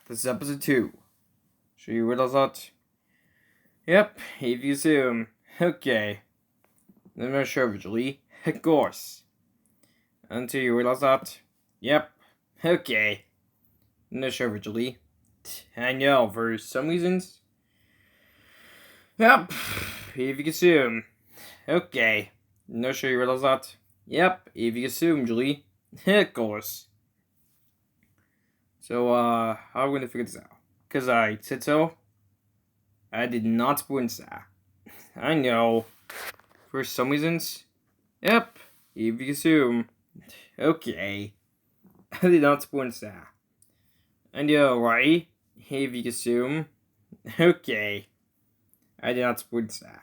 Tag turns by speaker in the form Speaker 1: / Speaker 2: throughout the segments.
Speaker 1: This is episode 2. Sure you realize that? Yep, if you assume. Okay. I'm not sure visually. Of course. Until you realize that? Yep. Okay. I'm not sure visually. I know, for some reasons. Yep. If you assume. Okay. I'm not sure you realize that? Yep, if you assume, Julie. Of course. So, how are we gonna figure this out? Because I said so. I did not spoon that. I know. For some reasons. Yep. If you assume. Okay. I did not spoon that. I know, right? If you assume. Okay. I did not spoon that.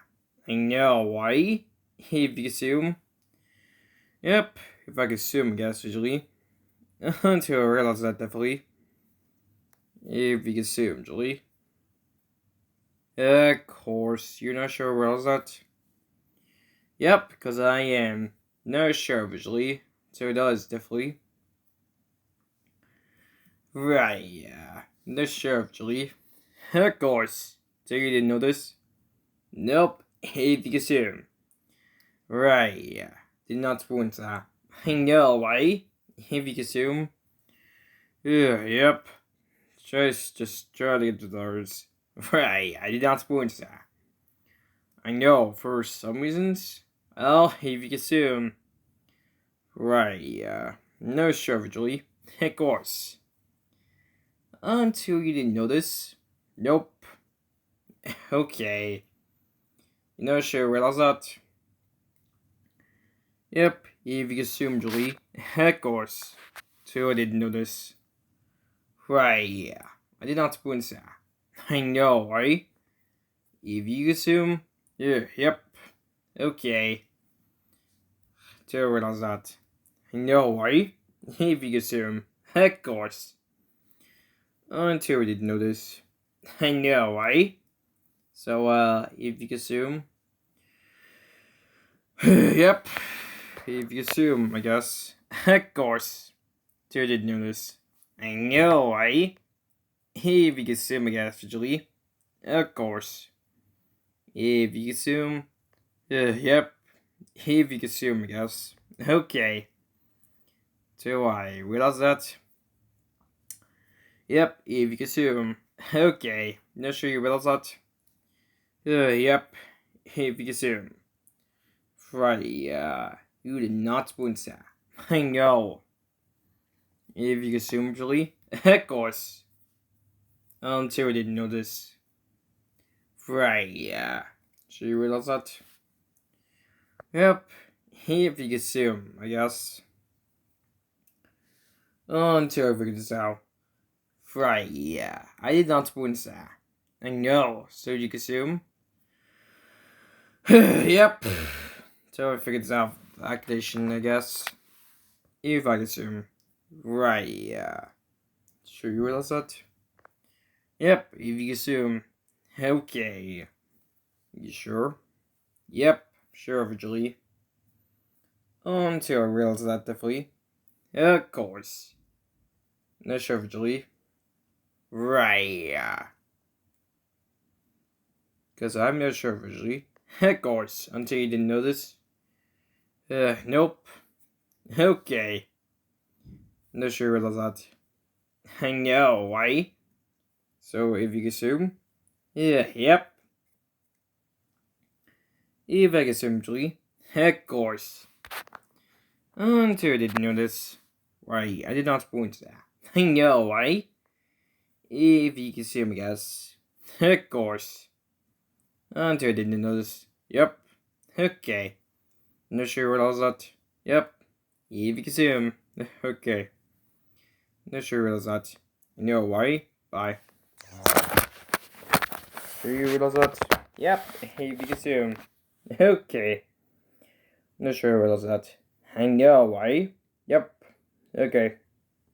Speaker 1: I know, right? If you assume. Yep. If I could assume, I guess, usually. Until I realize that, definitely. If you assume, Julie. Of course, you're not sure where else that? Yep, because I am not sure visually, so it does definitely. Right, yeah, not sure visually. Of course, so you didn't know this? Nope, if you assume. Right, yeah, did not spoon that. I know, right? If you assume. Yep, just try to get to those. Right, I did not spoon that. I know, for some reasons. Well, if you assume. Right, yeah. No sure, visually. Of course. Until you didn't notice. Nope. Okay. You know, sure, realize that? Yep, if you assume, Julie. Of course. So I didn't notice. Right, yeah. I did not spoon that. I know, right? If you assume. Yep. Okay. So I realize that. I know, right? If you assume. Of course. Until we didn't notice. I know, right? So, if you assume. Yep. If you assume, I guess. Of course. Till didn't notice. I know, right? If you assume, I guess, visually. Of course. If you assume. Yep. If you assume, I guess. Okay. So I realize that. Yep, if you assume. Okay. Not sure you realize that. Yep. If you assume. Friday, you did not spoon that. I know. If you assume, Julie. Of course. Until I didn't know this. Friday, so you realize that? Yep. If you assume, I guess. Until I figured this out. Friday, I did not spoon that. I know, so you assume. Yep. So I figured this out. Activation, I guess. If I assume. Right, sure you realize that? Yep, if you assume. Okay. You sure? Yep, sure, visually. Until I realize that definitely. Of course. Not sure visually. Right. Because I'm not sure visually. Of course, until you didn't know this. Nope. Okay. Not sure realize that. I know, why? So if you assume. Yep. If I assume visually. Of course. Until I didn't know this. Right, I did not point that. I know, right? If you assume, I guess. Of course. Until I didn't notice. Yep. Okay. Not sure what else that. Yep. If you assume. Okay. Not sure what else that. You know why? Bye. Sure you realize that? Yep. If you assume. Okay. Not sure what else that. I know why. Yep. Okay.